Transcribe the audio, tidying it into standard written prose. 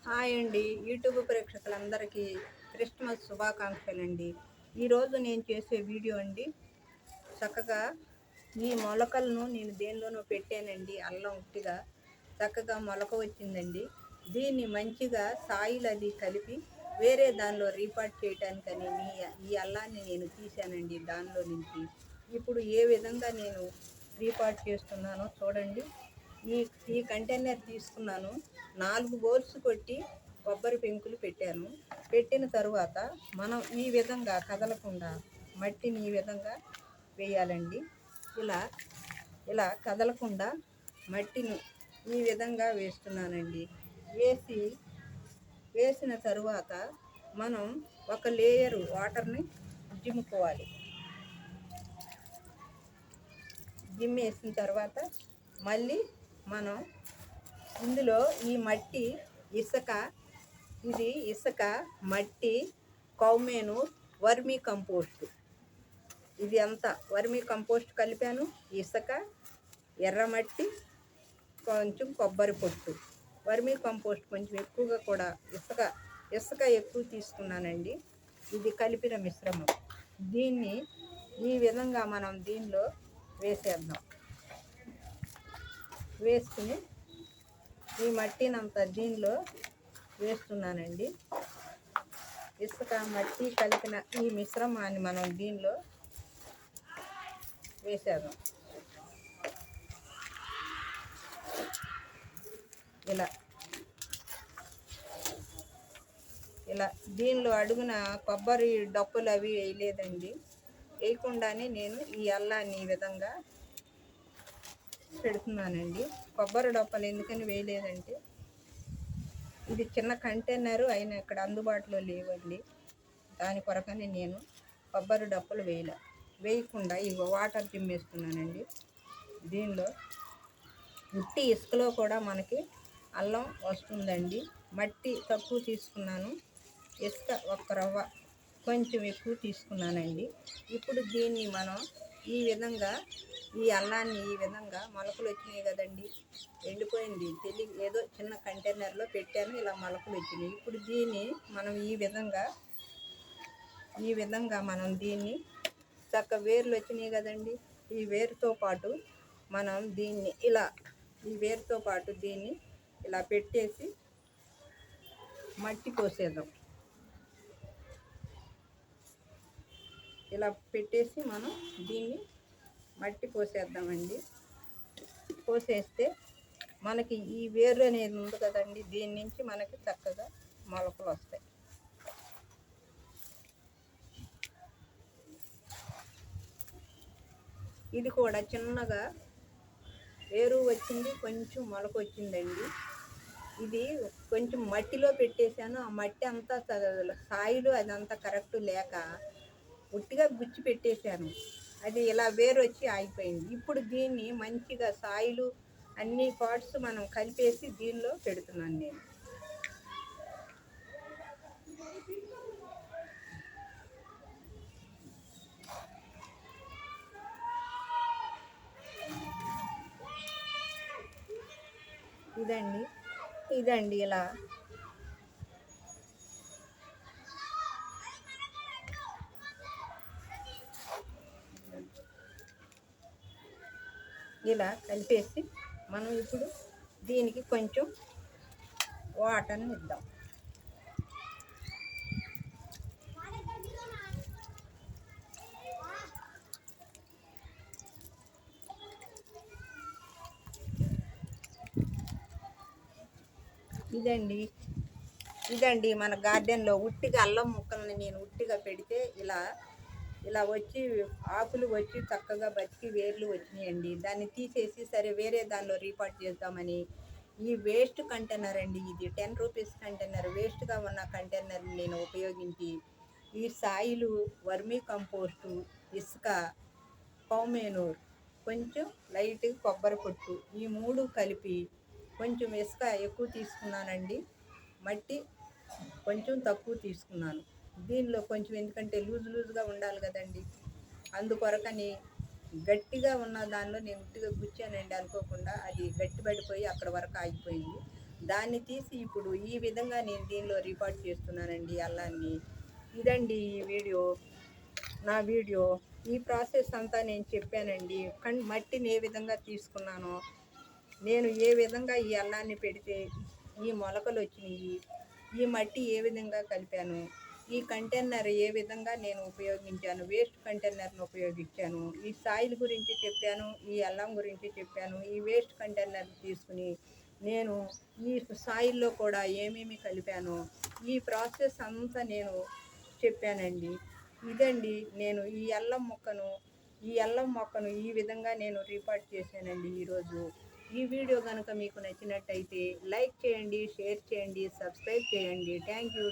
Hi అండి. YouTube ప్రేక్షకులందరికీ Christmas శుభాకాంక్షలండి. ఈరోజు నేను చేసే వీడియో అండి, చక్కగా ఈ మొలకలను నేను దేనిలోనో పెట్టానండి. అల్లం ఉట్టిగా చక్కగా మొలక వచ్చిందండి. దీన్ని మంచిగా సాయిల్ అది కలిపి వేరే దానిలో రీపాట్ చేయటానికని ఈ అల్లాన్ని నేను తీశానండి దానిలో నుంచి. ఇప్పుడు ఏ విధంగా నేను రీపాట్ చేస్తున్నానో చూడండి. ఈ ఈ కంటైనర్ తీసుకున్నాను. 4 హోల్స్ కొట్టి కొబ్బరి పెంకులు పెట్టాను. పెట్టిన తరువాత మనం ఈ విధంగా కదలకుండా మట్టిని ఈ విధంగా వేయాలండి. ఇలా ఇలా కదలకుండా మట్టిని ఈ విధంగా వేస్తున్నానండి. వేసిన తరువాత మనం ఒక లేయరు వాటర్ని జిమ్ముకోవాలి. జిమ్ వేసిన తర్వాత మళ్ళీ మనం ఇందులో ఈ మట్టి ఇసుక మట్టి కౌమేను వర్మీ కంపోస్ట్, ఇది అంతా వర్మీ కంపోస్ట్ కలిపాను. ఇసుక, ఎర్రమట్టి, కొంచెం కొబ్బరి పొట్టు, వర్మీ కంపోస్ట్ కొంచెం ఎక్కువగా కూడా ఇసుక ఎక్కువ తీసుకున్నానండి. ఇది కలిపిన మిశ్రమం. దీన్ని ఈ విధంగా మనం దీనిలో వేసేద్దాం. వేసుకుని ఈ మట్టినంతా దీనిలో వేస్తున్నానండి. ఇసుక మట్టి కలిపిన ఈ మిశ్రమాన్ని మనం దీనిలో వేసేద్దాం. ఇలా దీనిలో అడుగున కొబ్బరి డొక్కలు అవి వేయలేదండి. వేయకుండానే నేను ఈ అల్లాన్ని ఈ విధంగా పెడుతున్నానండి. కొబ్బరి డొక్కలు ఎందుకని వేయలేదంటే, ఇది చిన్న కంటైనరు అయినా ఇక్కడ అందుబాటులో లేవండి. దాని కొరకని నేను కొబ్బరి డొక్కలు వేయకుండా ఈ వాటర్ చిమ్మేస్తున్నానండి. దీనిలో ఉట్టి ఇసుకలో కూడా మనకి అల్లం వస్తుందండి. మట్టి తక్కువ తీసుకున్నాను, ఇసుక ఒక్క రవ్వ కొంచెం ఎక్కువ తీసుకున్నానండి. ఇప్పుడు దీన్ని మనం ఈ విధంగా ఈ అల్లాన్ని ఈ విధంగా మొలకలు వచ్చినాయి కదండి, ఎండిపోయింది ఏదో చిన్న కంటైనర్లో పెట్టాను, ఇలా మొలకలు వచ్చినాయి. ఇప్పుడు దీన్ని మనం ఈ విధంగా మనం దీన్ని వేర్లు వచ్చినాయి కదండి, ఈ వేరుతో పాటు మనం దీన్ని ఇలా పెట్టేసి మట్టి పోసేద్దాం. ఇలా పెట్టేసి మనం దీన్ని మట్టి పోసేద్దామండి. పోసేస్తే మనకి ఈ వేరు అనేది ఉంది కదండి, దీని నుంచి మనకి చక్కగా మొలకలు వస్తాయి. ఇది కూడా చిన్నగా వేరు వచ్చింది, కొంచెం మొలక వచ్చిందండి. ఇది కొంచెం మట్టిలో పెట్టేశాను. ఆ మట్టి అంతా సాయిలు అదంతా కరెక్ట్ లేక ఉట్టిగా గుచ్చి పెట్టేశాను. అది ఇలా వేరు వచ్చి ఆగిపోయింది. ఇప్పుడు దీన్ని మంచిగా సాయిలు అన్ని పార్ట్స్ మనం కలిపేసి దీనిలో పెడుతున్నాను నేను. ఇదండి ఇలా కలిపేసి మనం ఇప్పుడు దీనికి కొంచెం వాటర్ని ఇద్దాం. ఇదండి మన గార్డెన్లో ఉట్టిగా అల్లం ముక్కల్ని నేను ఉట్టిగా పెడితే ఇలా వచ్చి ఆకులు వచ్చి చక్కగా బతికి వేర్లు వచ్చినాయండి. దాన్ని తీసేసి సరే వేరే దానిలో రీపాట్ చేద్దామని ఈ వేస్ట్ కంటైనర్ అండి, ఇది 10 రూపీస్ కంటైనర్, వేస్ట్గా ఉన్న కంటైనర్ని నేను ఉపయోగించి ఈ సాయిలు, వర్మీ కంపోస్టు, ఇసుక, కౌమేనూర్, కొంచెం లైట్ కొబ్బరి పొట్టు, ఈ 3 కలిపి కొంచెం ఇసుక ఎక్కువ తీసుకున్నానండి, మట్టి కొంచెం తక్కువ తీసుకున్నాను. దీనిలో కొంచెం ఎందుకంటే లూజ్గా ఉండాలి కదండి, అందుకొరకని గట్టిగా ఉన్న దానిలో నేను ఉట్టిగా గుచ్చానండి అనుకోకుండా, అది గట్టి పడిపోయి అక్కడ వరకు ఆగిపోయింది. దాన్ని తీసి ఇప్పుడు ఈ విధంగా నేను దీనిలో రికార్డ్ చేస్తున్నానండి అల్లాన్ని. ఇదండి ఈ వీడియో, నా వీడియో. ఈ ప్రాసెస్ అంతా నేను చెప్పానండి. మట్టిని ఏ విధంగా తీసుకున్నానో, నేను ఏ విధంగా ఈ అల్లాన్ని పెడితే ఈ మొలకలు వచ్చినాయి, ఈ మట్టి ఏ విధంగా కలిపాను, ఈ కంటైనర్ ఏ విధంగా నేను ఉపయోగించాను, వేస్ట్ కంటైనర్ను ఉపయోగించాను, ఈ సాయిల్ గురించి చెప్పాను, ఈ అల్లం గురించి చెప్పాను. ఈ వేస్ట్ కంటైనర్ తీసుకుని నేను ఈ సాయిల్లో కూడా ఏమేమి కలిపాను, ఈ ప్రాసెస్ అంతా నేను చెప్పానండి. ఇదండి నేను ఈ అల్లం మొక్కను ఈ విధంగా నేను రికార్డ్ చేశానండి ఈరోజు. ఈ వీడియో కనుక మీకు నచ్చినట్టయితే లైక్ చేయండి, షేర్ చేయండి, సబ్స్క్రైబ్ చేయండి. Thank you.